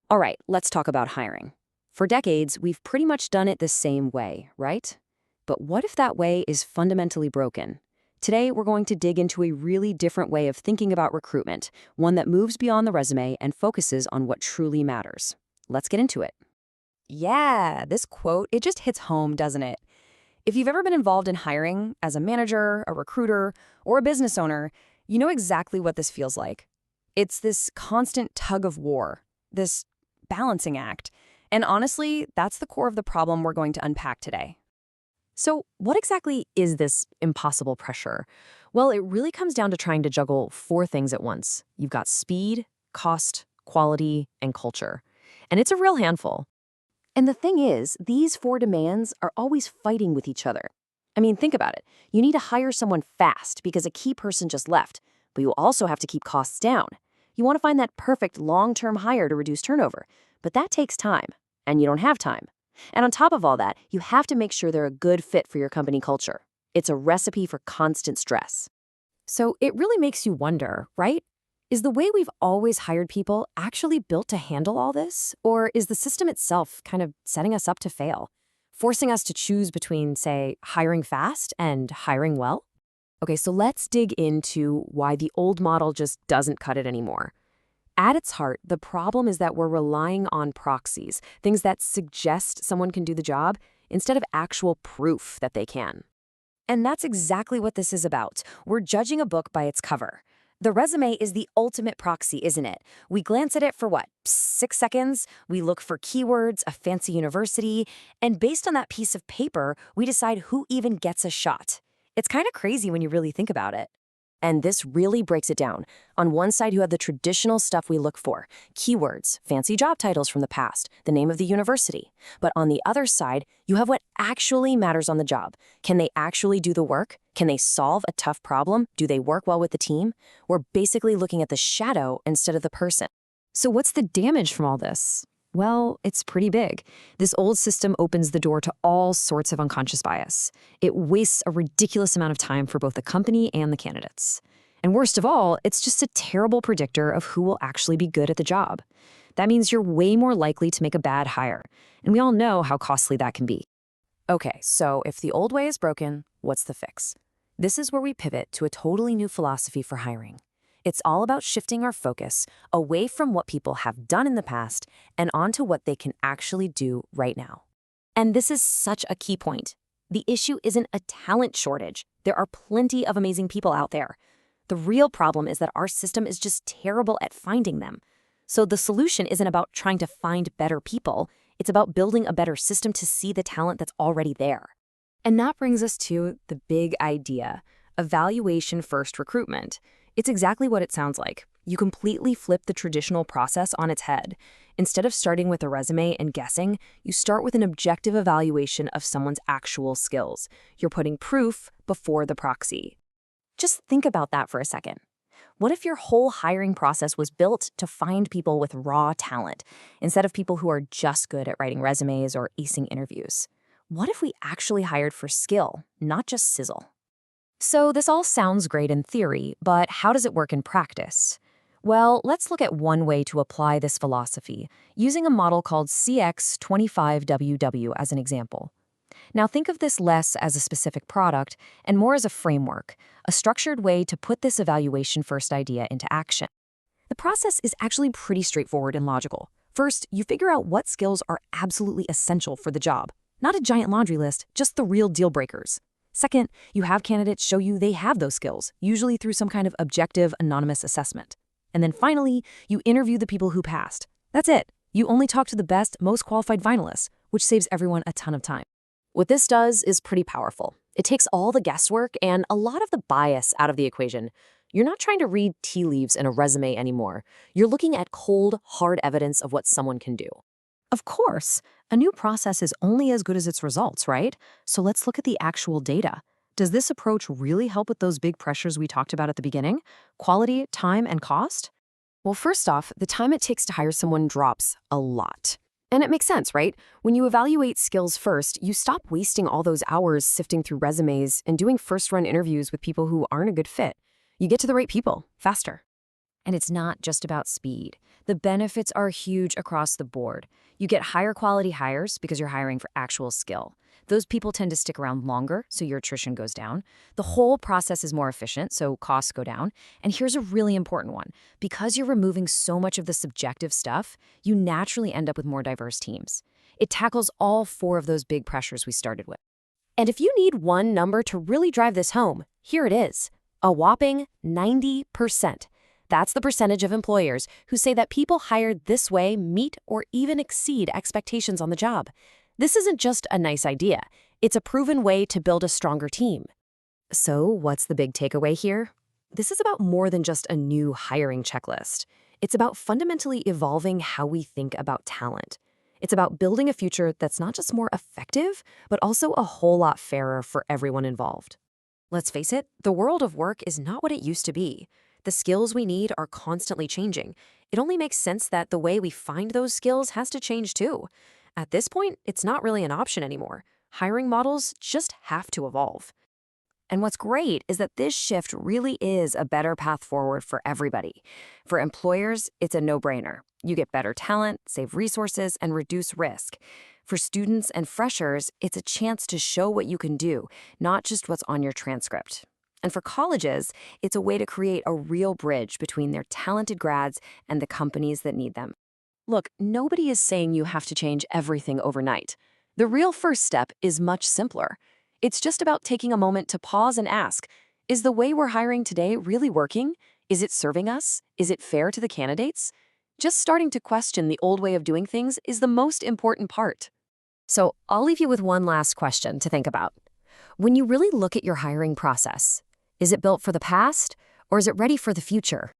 All right, let's talk about hiring. For decades, we've pretty much done it the same way, right? But what if that way is fundamentally broken? Today, we're going to dig into a really different way of thinking about recruitment, one that moves beyond the resume and focuses on what truly matters. Let's get into it. Yeah, this quote, it just hits home, doesn't it? If you've ever been involved in hiring as a manager, a recruiter, or a business owner, you know exactly what this feels like. It's this constant tug of war, this balancing act. And honestly, that's the core of the problem we're going to unpack today. So, what exactly is this impossible pressure? Well, it really comes down to trying to juggle four things at once. You've got speed, cost, quality, and culture. And it's a real handful. And the thing is, these four demands are always fighting with each other. I mean, think about it. You need to hire someone fast because a key person just left, but you also have to keep costs down. You want to find that perfect long-term hire to reduce turnover, but that takes time, and you don't have time. And on top of all that, you have to make sure they're a good fit for your company culture. It's a recipe for constant stress. So it really makes you wonder, right? Is the way we've always hired people actually built to handle all this? Or is the system itself kind of setting us up to fail, forcing us to choose between, say, hiring fast and hiring well? Okay, so let's dig into why the old model just doesn't cut it anymore. At its heart, the problem is that we're relying on proxies, things that suggest someone can do the job, instead of actual proof that they can. And that's exactly what this is about. We're judging a book by its cover. The resume is the ultimate proxy, isn't it? We glance at it for what, 6 seconds? We look for keywords, a fancy university, and based on that piece of paper, we decide who even gets a shot. It's kind of crazy when you really think about it. And this really breaks it down. On one side, you have the traditional stuff we look for, keywords, fancy job titles from the past, the name of the university. But on the other side, you have what actually matters on the job. Can they actually do the work? Can they solve a tough problem? Do they work well with the team? We're basically looking at the shadow instead of the person. So what's the damage from all this? Well, it's pretty big. This old system opens the door to all sorts of unconscious bias. It wastes a ridiculous amount of time for both the company and the candidates. And worst of all, it's just a terrible predictor of who will actually be good at the job. That means you're way more likely to make a bad hire. And we all know how costly that can be. Okay, so if the old way is broken, what's the fix? This is where we pivot to a totally new philosophy for hiring. It's all about shifting our focus away from what people have done in the past and onto what they can actually do right now. And this is such a key point. The issue isn't a talent shortage. There are plenty of amazing people out there. The real problem is that our system is just terrible at finding them. So the solution isn't about trying to find better people. It's about building a better system to see the talent that's already there. And that brings us to the big idea, evaluation-first recruitment. It's exactly what it sounds like. You completely flip the traditional process on its head. Instead of starting with a resume and guessing, you start with an objective evaluation of someone's actual skills. You're putting proof before the proxy. Just think about that for a second. What if your whole hiring process was built to find people with raw talent, instead of people who are just good at writing resumes or acing interviews? What if we actually hired for skill, not just sizzle? So this all sounds great in theory, but how does it work in practice? Well, let's look at one way to apply this philosophy, using a model called CX25WW as an example. Now think of this less as a specific product and more as a framework, a structured way to put this evaluation-first idea into action. The process is actually pretty straightforward and logical. First, you figure out what skills are absolutely essential for the job. Not a giant laundry list, just the real deal breakers. Second, you have candidates show you they have those skills, usually through some kind of objective, anonymous assessment. And then finally, you interview the people who passed. That's it. You only talk to the best, most qualified finalists, which saves everyone a ton of time. What this does is pretty powerful. It takes all the guesswork and a lot of the bias out of the equation. You're not trying to read tea leaves in a resume anymore. You're looking at cold, hard evidence of what someone can do. Of course, a new process is only as good as its results, right? So let's look at the actual data. Does this approach really help with those big pressures we talked about at the beginning? Quality, time, and cost? Well, first off, the time it takes to hire someone drops a lot. And it makes sense, right? When you evaluate skills first, you stop wasting all those hours sifting through resumes and doing first-run interviews with people who aren't a good fit. You get to the right people faster. And it's not just about speed. The benefits are huge across the board. You get higher quality hires because you're hiring for actual skill. Those people tend to stick around longer, so your attrition goes down. The whole process is more efficient, so costs go down. And here's a really important one. Because you're removing so much of the subjective stuff, you naturally end up with more diverse teams. It tackles all four of those big pressures we started with. And if you need one number to really drive this home, here it is. A whopping 90%. That's the percentage of employers who say that people hired this way meet or even exceed expectations on the job. This isn't just a nice idea. It's a proven way to build a stronger team. So what's the big takeaway here? This is about more than just a new hiring checklist. It's about fundamentally evolving how we think about talent. It's about building a future that's not just more effective, but also a whole lot fairer for everyone involved. Let's face it, the world of work is not what it used to be. The skills we need are constantly changing. It only makes sense that the way we find those skills has to change too. At this point, it's not really an option anymore. Hiring models just have to evolve. And what's great is that this shift really is a better path forward for everybody. For employers, it's a no-brainer. You get better talent, save resources, and reduce risk. For students and freshers, it's a chance to show what you can do, not just what's on your transcript. And for colleges, it's a way to create a real bridge between their talented grads and the companies that need them. Look, nobody is saying you have to change everything overnight. The real first step is much simpler. It's just about taking a moment to pause and ask, is the way we're hiring today really working? Is it serving us? Is it fair to the candidates? Just starting to question the old way of doing things is the most important part. So I'll leave you with one last question to think about. When you really look at your hiring process, is it built for the past or is it ready for the future?